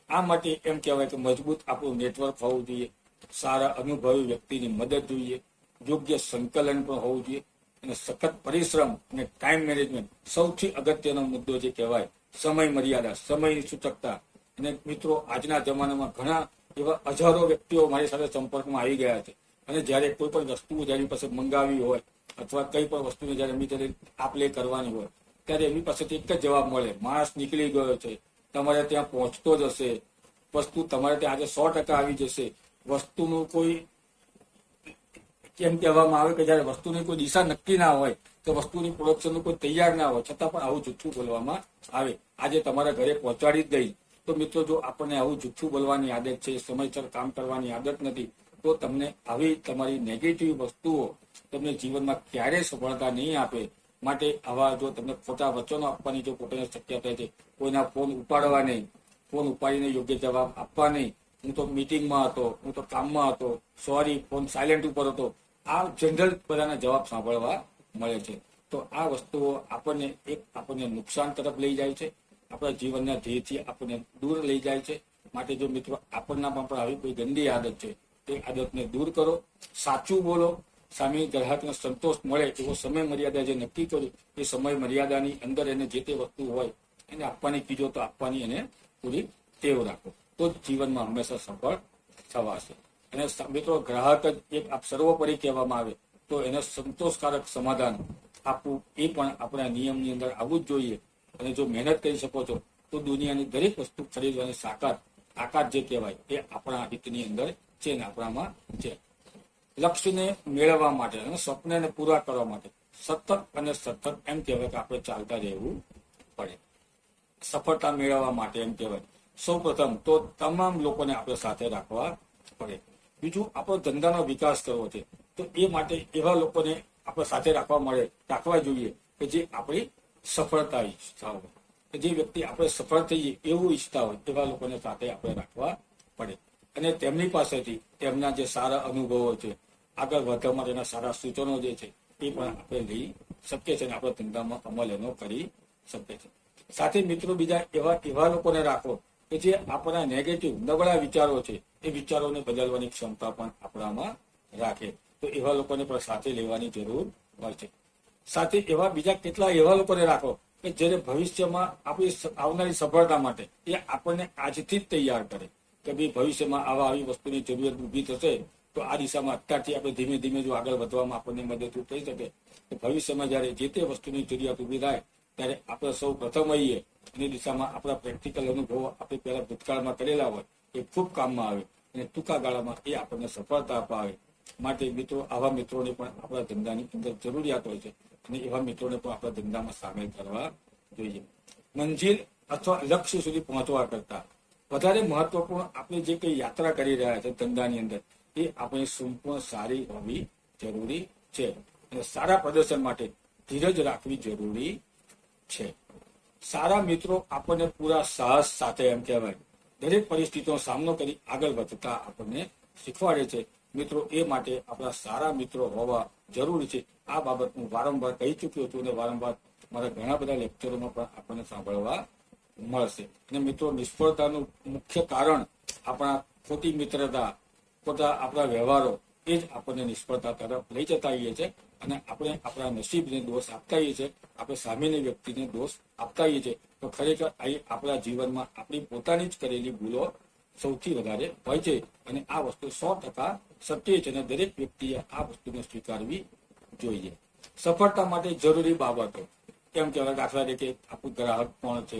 આ માટે એમ કહેવાય કે મજબૂત આપણું નેટવર્ક હોવું જોઈએ, સારા અનુભવી વ્યક્તિની મદદ જોઈએ, યોગ્ય સંકલન પણ હોવું જોઈએ અને સખત પરિશ્રમ અને ટાઈમ મેનેજમેન્ટ સૌથી અગત્યનો મુદ્દો જે કહેવાય સમય મર્યાદા, સમયની સૂચકતા. અને મિત્રો, આજના જમાનામાં ઘણા એવા હજારો વ્યક્તિઓ મારી સાથે સંપર્કમાં આવી ગયા છે અને જ્યારે કોઈ પણ વસ્તુ જેની પાસે મંગાવી હોય અથવા કઈ પણ વસ્તુને જ્યારે એમની સાથે આપ-લે કરવાની હોય ત્યારે એમની પાસેથી એક જ જવાબ મળે, માણસ નીકળી ગયો છે, તમારે ત્યાં પહોંચતો જ હશે, વસ્તુ તમારે ત્યાં આજે 100% આવી જશે. વસ્તુનું કોઈ કેમ કહેવામાં આવે કે જયારે વસ્તુની કોઈ દિશા નક્કી ના હોય તો વસ્તુની પ્રોડક્શનનું કોઈ તૈયાર ના હોય છતાં પણ આવું જુઠ્ઠું બોલવામાં આવે. આજે તમારા ઘરે પહોંચાડી જ દઈ. તો મિત્રો, જો આપણને આવું જુઠ્ઠું બોલવાની આદત છે, સમયસર કામ કરવાની આદત નથી, તો તમને આવી તમારી નેગેટિવ વસ્તુઓ તમને જીવનમાં ક્યારેય સફળતા નહીં આપે. માટે આવા જો તમને ખોટા વચનો આપવાની જો પોતાને શક્યતા છે, કોઈના ફોન ઉપાડવા નહીં, ફોન ઉપાડીને યોગ્ય જવાબ આપવા નહીં, હું તો મીટિંગમાં હતો, હું તો કામમાં હતો, સોરી ફોન સાયલેન્ટ ઉપર હતો, આ જનરલ બધાના જવાબ સાંભળવા મળે છે. તો આ વસ્તુઓ આપણને નુકસાન તરફ લઈ જાય છે, આપણા જીવનના ધ્યેયથી આપણને દૂર લઈ જાય છે. માટે જો મિત્રો આપણનામાં પણ આવી કોઈ ગંદી આદત છે, તે આદતને દૂર કરો, સાચું બોલો, સામે ગ્રાહકને સંતોષ મળે એવો સમય મર્યાદા જે નક્કી કર્યું એ સમય મર્યાદાની અંદર એને જે તે વસ્તુ હોય એને આપવાની કીધો તો આપવાની એને પૂરી ટેવ રાખો, તો જ જીવનમાં હંમેશા સફળ થવાશે. અને મિત્રો ગ્રાહક જ એક સર્વોપરી કહેવામાં આવે તો એને સંતોષકારક સમાધાન આપવું એ પણ આપણા નિયમની અંદર આવવું જ જોઈએ. અને જો મહેનત કરી શકો છો તો દુનિયાની દરેક વસ્તુ ખરીદવાની આકાર જે કહેવાય એ આપણા હિતની અંદર છે ને આપણામાં છે. લક્ષ્યને મેળવવા માટે અને સ્વપ્નને પૂરા કરવા માટે સતત અને સતત એમ કહેવાય કે આપણે ચાલતા રહેવું પડે. સફળતા મેળવવા માટે એમ કહેવાય સૌ પ્રથમ તો તમામ લોકોને આપણે સાથે રાખવા પડે. બીજું, આપણો ધંધાનો વિકાસ કરવો છે તો એ માટે એવા લોકોને આપણે સાથે રાખવા જોઈએ કે જે આપણી સફળતા ઈચ્છતા હોય, કે જે વ્યક્તિ આપણે સફળ થઈએ એવું ઈચ્છતા હોય એવા લોકોને સાથે આપણે રાખવા પડે. અને તેમની પાસેથી તેમના જે સારા અનુભવો છે, આગળ વધવા માટેના સારા સૂચનો જે છે એ પણ આપણે લઈ શકીએ છીએ અને આપણા ધંધામાં અમલ એનો કરી શકીએ છીએ. સાથે મિત્રો બીજા એવા લોકોને રાખો કે જે આપણા નેગેટિવ નબળા વિચારો છે એ વિચારોને બદલવાની ક્ષમતા પણ આપણામાં રાખે, તો એવા લોકોને પણ સાથે લેવાની જરૂર હોય છે. સાથે બીજા કેટલા એવા લોકોને રાખો કે જ્યારે ભવિષ્યમાં આપણી આવનારી સફળતા માટે એ આપણને આજથી જ તૈયાર કરે કે ભાઈ ભવિષ્યમાં આવી વસ્તુની જરૂરિયાત ઊભી થશે તો આ દિશામાં અત્યારથી આપણે ધીમે ધીમે જો આગળ વધવામાં આપણને મદદરૂપ થઈ શકે તો ભવિષ્યમાં જ્યારે જે તે વસ્તુની જરૂરિયાત ઊભી થાય ત્યારે આપણે સૌ પ્રથમ આવીએ એની દિશામાં આપણા પ્રેક્ટિકલ અનુભવો આપણે પહેલા ભૂતકાળમાં કરેલા હોય એ ખૂબ કામમાં આવે અને ટૂંકા ગાળામાં એ આપણને સફળતા અપાવે. માટે મિત્રો આવા મિત્રોને પણ આપણા ધંધાની અંદર જરૂરિયાત હોય છે અને એવા મિત્રોને પણ આપણા ધંધામાં સામેલ કરવા જોઈએ. મંજિલ અથવા લક્ષ્ય સુધી પહોંચવા કરતા વધારે મહત્વપૂર્ણ આપણે જે કંઈ યાત્રા કરી રહ્યા છે ધંધાની અંદર એ આપણી સંપૂર્ણ સારી હોવી જરૂરી છે અને સારા પ્રદર્શન માટે ધીરજ રાખવી જરૂરી છે. સારા મિત્રો આપણને પૂરા સાહસ સાથે એમ કહેવાય દરેક પરિસ્થિતિનો સામનો કરી આગળ વધતા આપણને શીખવાડે છે. મિત્રો એ માટે આપણા સારા મિત્રો હોવા જરૂરી છે. આ બાબત હું વારંવાર કહી ચૂક્યો છું અને વારંવાર મારા ઘણા બધા લેક્ચરોમાં પણ આપણને સાંભળવા મળશે. અને મિત્રો નિષ્ફળતાનું મુખ્ય કારણ આપણા ખોટી મિત્રતા, ખોટા આપણા વ્યવહારો એ જ આપણને નિષ્ફળતા તરફ લઈ જતા હોઈએ છીએ અને આપણે આપણા નસીબને દોષ આપતા હોઈએ છીએ, આપણે સામેની વ્યક્તિને દોષ આપતા હોઈએ છીએ. તો ખરેખર આપણા જીવનમાં આપણી પોતાની જ કરેલી ભૂલો સૌથી વધારે હોય છે અને આ વસ્તુ 100% સત્ય છે અને દરેક વ્યક્તિએ આ વસ્તુને સ્વીકારવી જોઈએ. સફળતા માટે જરૂરી બાબતો કેમ કહેવાય, દાખલા તરીકે આપણું ગ્રાહક કોણ છે,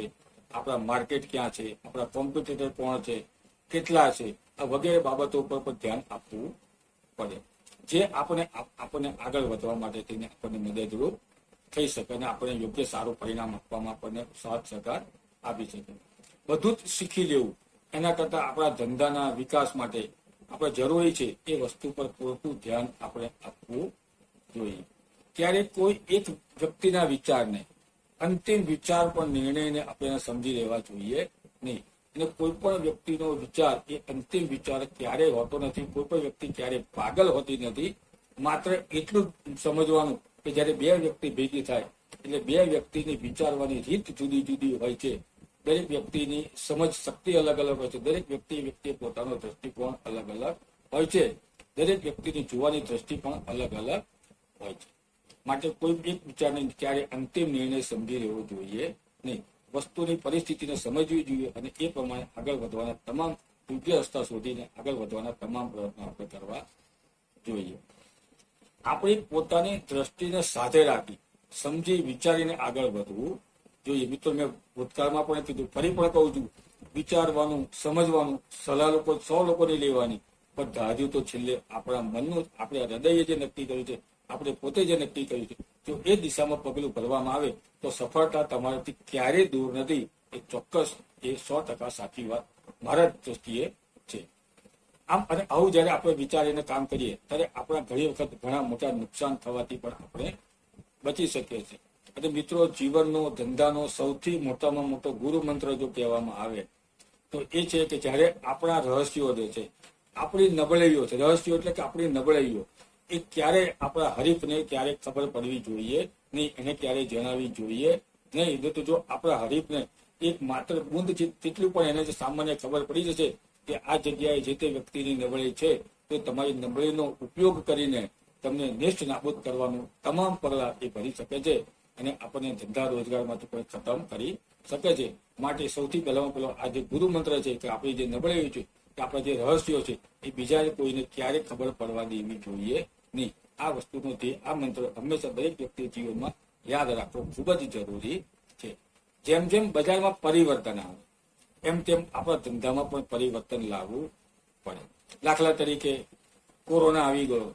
આપણા માર્કેટ ક્યાં છે, આપણા કોમ્પિટિટર કોણ છે, કેટલા છે, આ વગેરે બાબતો ઉપર પણ ધ્યાન આપવું પડે જે આપણને આગળ વધવા માટે થઈને આપણને મદદરૂપ થઈ શકે અને આપણને યોગ્ય સારું પરિણામ આપવામાં આપણને સાથ સહકાર આપી શકે. બધું જ શીખી લેવું એના કરતાં આપણા ધંધાના વિકાસ માટે આપણે જરૂરી છે એ વસ્તુ પર પૂરતું ધ્યાન આપણે આપવું જોઈએ. ક્યારેક કોઈ એક વ્યક્તિના વિચારને અંતિમ વિચાર પર નિર્ણયને આપણે સમજી લેવા જોઈએ નહીં. અને કોઈ પણ વ્યક્તિનો વિચાર એ અંતિમ વિચાર ક્યારેય હોતો નથી. કોઈ પણ વ્યક્તિ ક્યારેય પાગલ હોતી નથી. માત્ર એટલું સમજવાનું કે જ્યારે બે વ્યક્તિ ભેગી થાય એટલે બે વ્યક્તિની વિચારવાની રીત જુદી જુદી હોય છે. દરેક વ્યક્તિની સમજ શક્તિ અલગ અલગ હોય છે. દરેક વ્યક્તિ પોતાનો દ્રષ્ટિકોણ અલગ અલગ હોય છે. દરેક વ્યક્તિની જોવાની દ્રષ્ટિ પણ અલગ અલગ હોય છે. માટે કોઈ એક વિચારને ક્યારે અંતિમ નિર્ણય સમજી લેવો જોઈએ નહીં. વસ્તુની પરિસ્થિતિને સમજવી જોઈએ અને એ પ્રમાણે આગળ વધવાના તમામ યોગ્ય રસ્તા શોધીને આગળ વધવાના તમામ પ્રયત્નો આપણે કરવા જોઈએ. આપણી પોતાની દ્રષ્ટિને સાથે રાખી સમજી વિચારીને આગળ વધવું જોઈએ. મિત્રો મેં ભૂતકાળમાં પણ કીધું, ફરી પણ કહું છું, વિચારવાનું, સમજવાનું, સલાહ 100 લોકોની લેવાની, પણ ધાર્યું તો છેલ્લે આપણા મનનું, આપણે હૃદયે જે નક્કી કર્યું છે, આપણે પોતે જે નક્કી કર્યું છે, જો એ દિશામાં પગલું ભરવામાં આવે તો સફળતા તમારાથી ક્યારેય દૂર નથી. એ ચોક્કસ, એ 100% સાચી વાત મારા દ્રષ્ટિએ છે. આમ અને આવું જ્યારે આપણે વિચારીને કામ કરીએ ત્યારે આપણા ઘણી વખત ઘણા મોટા નુકસાન થવાથી પણ આપણે બચી શકીએ છીએ. અને મિત્રો, જીવનનો ધંધાનો સૌથી મોટામાં મોટો ગુરુ મંત્ર જો કહેવામાં આવે તો એ છે કે જ્યારે આપણા રહસ્યો જે છે, આપણી નબળાઈઓ છે, રહસ્યો એટલે કે આપણી નબળાઈઓ એ ક્યારે આપણા હરીફને ક્યારે ખબર પડવી જોઈએ નહીં, એને ક્યારે જણાવવી જોઈએ નહીં. તો જો આપણા હરીફને એક માત્ર બુંદ તેટલું પણ એને જે સામાન્ય ખબર પડી જશે કે આ જગ્યાએ જે તે વ્યક્તિની નબળાઈ છે, તો તમારી નબળાઈનો ઉપયોગ કરીને તમને નેસ્ત નાબૂદ કરવાનું તમામ પગલાં એ ભરી શકે છે અને આપણને ધંધા રોજગારમાંથી પણ ખતમ કરી શકે છે. માટે સૌથી પહેલામાં પહેલો આ જે ગુરુ મંત્ર છે કે આપણી જે નબળાઈઓ છે, કે આપણા જે રહસ્યો છે, એ બીજા કોઈને ક્યારે ખબર પડવા દેવી જોઈએ નહીં. આ વસ્તુનો આ મંત્ર હંમેશા દરેક વ્યક્તિ જીવનમાં યાદ રાખવો ખૂબ જ જરૂરી છે. જેમ જેમ બજારમાં પરિવર્તન આવે એમ તેમ આપણા ધંધામાં પણ પરિવર્તન લાવવું પડે. દાખલા તરીકે કોરોના આવી ગયો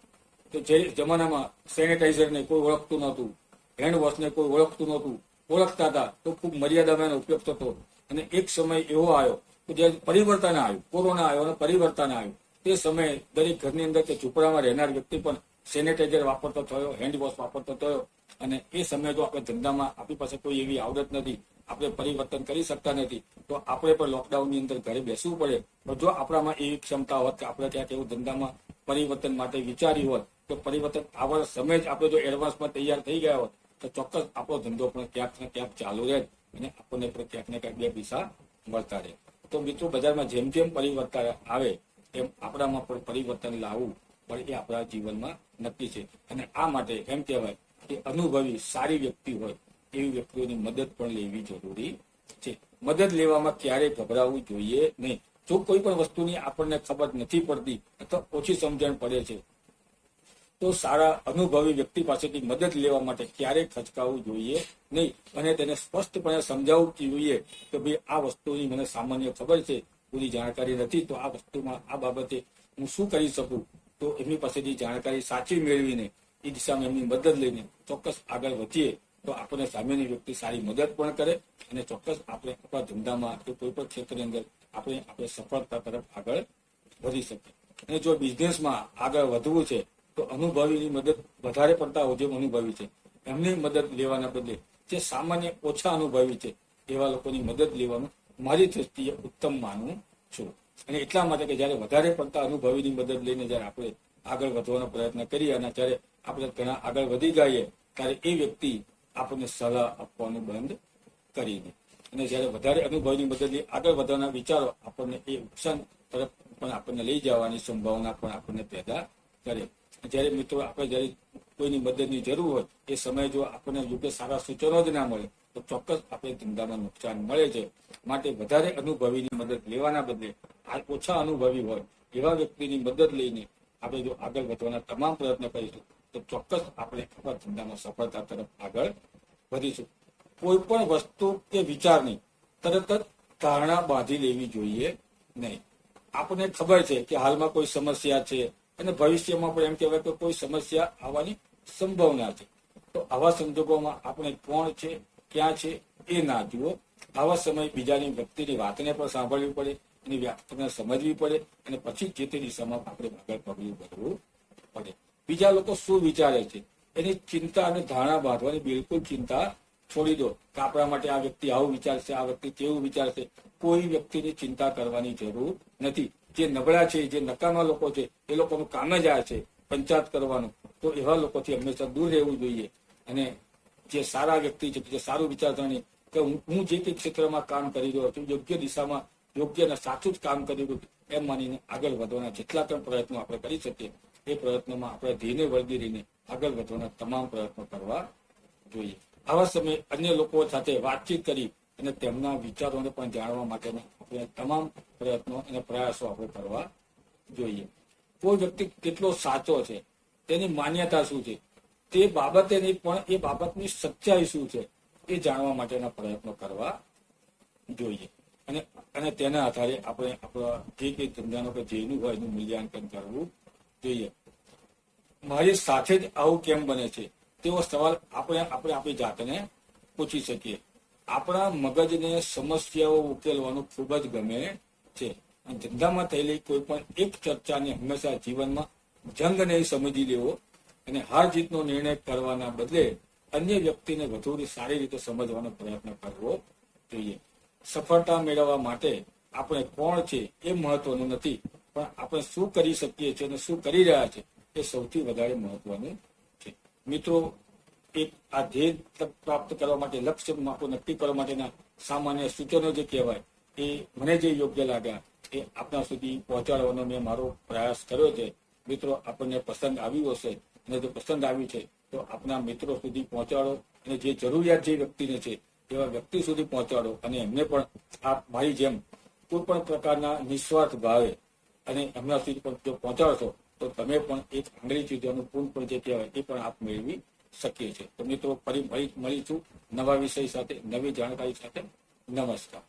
તો જે જમાનામાં સેનિટાઈઝરને કોઈ ઓળખતું નહોતું, હેન્ડવોશને કોઈ ઓળખતું નહોતું, ઓળખતા હતા તો ખૂબ મર્યાદામાં એનો ઉપયોગ થતો. અને એક સમય એવો આવ્યો કે જ્યારે પરિવર્તન આવ્યું, કોરોના આવ્યો અને પરિવર્તન આવ્યું, તે સમયે દરેક ઘરની અંદર કે ઝૂંપડામાં રહેનાર વ્યક્તિ પણ સેનિટાઈઝર વાપરતો થયો, હેન્ડવોશ વાપરતો થયો. અને એ સમયે જો આપણે ધંધામાં આપણી પાસે કોઈ એવી આવડત નથી, આપણે પરિવર્તન કરી શકતા નથી, તો આપણે પણ લોકડાઉનની અંદર ઘરે બેસવું પડે. પણ જો આપણામાં એવી ક્ષમતા હોત કે આપણે ક્યાંક એવું ધંધામાં પરિવર્તન માટે વિચાર્યું હોત, તો પરિવર્તન આવા સમય જ આપણે જો એડવાન્સમાં તૈયાર થઈ ગયા હોત તો ચોક્કસ આપણો ધંધો પણ ક્યાંક ને ક્યાંક ચાલુ રહે અને આપણને પણ ક્યાંક ને ક્યાંક બે પૈસા મળતા રહે. તો મિત્રો, બજારમાં જેમ જેમ પરિવર્તન આવે એમ આપણામાં પણ પરિવર્તન લાવવું પણ એ આપણા જીવનમાં નક્કી છે. અને આ માટે એમ કહેવાય કે અનુભવી સારી વ્યક્તિ હોય એવી વ્યક્તિઓની મદદ પણ લેવી જરૂરી છે. મદદ લેવામાં ક્યારેય ગભરાવવું જોઈએ નહીં. જો કોઈ પણ વસ્તુની આપણને ખબર નથી પડતી અથવા ઓછી સમજણ પડે છે તો સારા અનુભવી વ્યક્તિ પાસેથી મદદ લેવા માટે ક્યારેય ખચકાવવું જોઈએ નહીં અને તેને સ્પષ્ટપણે સમજાવવું જોઈએ કે ભાઈ આ વસ્તુની મને સામાન્ય ખબર છે, પૂરી જાણકારી નથી, તો આ વસ્તુમાં આ બાબતે હું શું કરી શકું. તો એમની પાસેથી જાણકારી સાચી મેળવીને એ દિશામાં એમની મદદ લઈને ચોક્કસ આગળ વધીએ તો આપણને સામેની વ્યક્તિ સારી મદદ પણ કરે અને ચોક્કસ આપણે આપણા ધંધામાં કે કોઈ પણ ક્ષેત્રની અંદર આપણે સફળતા તરફ આગળ વધી શકીએ. અને જો બિઝનેસમાં આગળ વધવું છે તો અનુભવીની મદદ વધારે પડતા જેમ અનુભવી છે એમની મદદ લેવાના બદલે જે સામાન્ય ઓછા અનુભવી છે એવા લોકોની મદદ લેવાનું મારી દ્રષ્ટિએ ઉત્તમ માનું છું. અને એટલા માટે કે જ્યારે વધારે પડતા અનુભવીની મદદ લઈને જ્યારે આપણે આગળ વધવાનો પ્રયત્ન કરીએ અને જ્યારે આપણે ઘણા આગળ વધી જઈએ ત્યારે એ વ્યક્તિ આપણને સલાહ આપવાનું બંધ કરી દે. અને જ્યારે વધારે અનુભવની મદદ લઈ આગળ વધવાના વિચારો આપણને એ નુકસાન તરફ પણ આપણને લઈ જવાની સંભાવના પણ આપણને પેદા કરે. જ્યારે મિત્રો આપણે જ્યારે કોઈની મદદની જરૂર હોય એ સમયે જો આપણને યોગ્ય સારા સૂચનો જ ના મળે તો ચોક્કસ આપણે ધંધામાં નુકસાન મળે છે. માટે વધારે અનુભવીની મદદ લેવાના બદલે ઓછા અનુભવી હોય એવા વ્યક્તિની મદદ લઈને આપણે જો આગળ વધવાના તમામ પ્રયત્ન કરીશું તો ચોક્કસ આપણે આપણા ધંધામાં સફળતા તરફ આગળ વધીશું. કોઈ પણ વસ્તુ કે વિચારની તરત જ ધારણા બાંધી લેવી જોઈએ નહીં. આપણને ખબર છે કે હાલમાં કોઈ સમસ્યા છે અને ભવિષ્યમાં પણ એમ કહેવાય કે કોઈ સમસ્યા આવવાની સંભાવના છે, તો આવા સંજોગોમાં આપણે કોણ છે, ક્યાં છે એ ના જુઓ. આવા સમયે બીજાની વ્યક્તિની વાતને પણ સાંભળવી પડે, એની વાતને સમજવી પડે અને પછી જે તે દિશામાં આપણે આગળ પગલું ભરવું પડે. બીજા લોકો શું વિચારે છે એની ચિંતા અને ધારણા બાંધવાની બિલકુલ ચિંતા છોડી દો કે આપણા માટે આ વ્યક્તિ આવું વિચારશે, આ વ્યક્તિ તેવું વિચારશે. કોઈ વ્યક્તિની ચિંતા કરવાની જરૂર નથી. જે નબળા છે, જે નકામા લોકો છે, એ લોકોનું કામ જ આ છે પંચાયત કરવાનું. તો એવા લોકોથી હંમેશા દૂર રહેવું જોઈએ અને જે સારા વ્યક્તિ છે, જે સારું વિચારસરણી કે હું જે તે ક્ષેત્રમાં કામ કરી રહ્યો છું, યોગ્ય દિશામાં યોગ્ય અને સાચું જ કામ કરી રહ્યું એમ માનીને આગળ વધવાના જેટલા પણ પ્રયત્નો આપણે કરી શકીએ એ પ્રયત્નોમાં આપણે ધીરે વળગી રહીને આગળ વધવાના તમામ પ્રયત્નો કરવા જોઈએ. આવા સમયે અન્ય લોકો સાથે વાતચીત કરી અને તેમના વિચારોને પણ જાણવા માટેના આપણે તમામ પ્રયત્નો અને પ્રયાસો આપણે કરવા જોઈએ. કોઈ વ્યક્તિ કેટલો સાચો છે, તેની માન્યતા શું છે તે બાબતે નહીં પણ એ બાબતની સચ્ચાઈ શું છે એ જાણવા માટેના પ્રયત્નો કરવા જોઈએ. અને તેના આધારે આપણે આપણા જે કંઈ ધંધાનો કે જેનું હોય એનું મૂલ્યાંકન કરવું જોઈએ. મારી સાથે જ આવું કેમ બને છે તેવો સવાલ આપણે આપણી જાતને પૂછી શકીએ. આપણા મગજને સમસ્યાઓ ઉકેલવાનું ખૂબ જ ગમે છે. ધંધામાં થયેલી કોઈ પણ એક ચર્ચાને હંમેશા જીવનમાં જંગ નહીં સમજી લેવો અને હાર જીતનો નિર્ણય કરવાના બદલે અન્ય વ્યક્તિને વધુ સારી રીતે સમજવાનો પ્રયત્ન કરવો જોઈએ. સફળતા મેળવવા માટે આપણે કોણ છે એ મહત્વનું નથી, પણ આપણે શું કરી શકીએ છીએ અને શું કરી રહ્યા છે એ સૌથી વધારે મહત્વનું છે. મિત્રો, એક આ ધ્યેય પ્રાપ્ત કરવા માટે, લક્ષ્ય નક્કી કરવા માટેના સામાન્ય સૂચનો જે કહેવાય એ મને જે યોગ્ય લાગ્યા એ આપણા સુધી પહોંચાડવાનો મેં મારો પ્રયાસ કર્યો છે. મિત્રો, આપણને પસંદ આવ્યું હશે અને જો પસંદ આવ્યું છે તો આપણા મિત્રો સુધી પહોંચાડો અને જે જરૂરિયાત જે વ્યક્તિને છે એવા વ્યક્તિ સુધી પહોંચાડો અને એમને પણ આપ મારી જેમ કોઈ પણ પ્રકારના નિસ્વાર્થ ભાવે અને એમના સુધી પણ જો પહોંચાડશો તો તમે પણ એક આંગળી ચીજવાનું પૂર્ણ પણ જે કહેવાય એ પણ આપ મેળવી શકીએ છીએ. તો મિત્રો, ફરી મળીશું નવા વિષય સાથે, નવી જાણકારી સાથે. નમસ્કાર.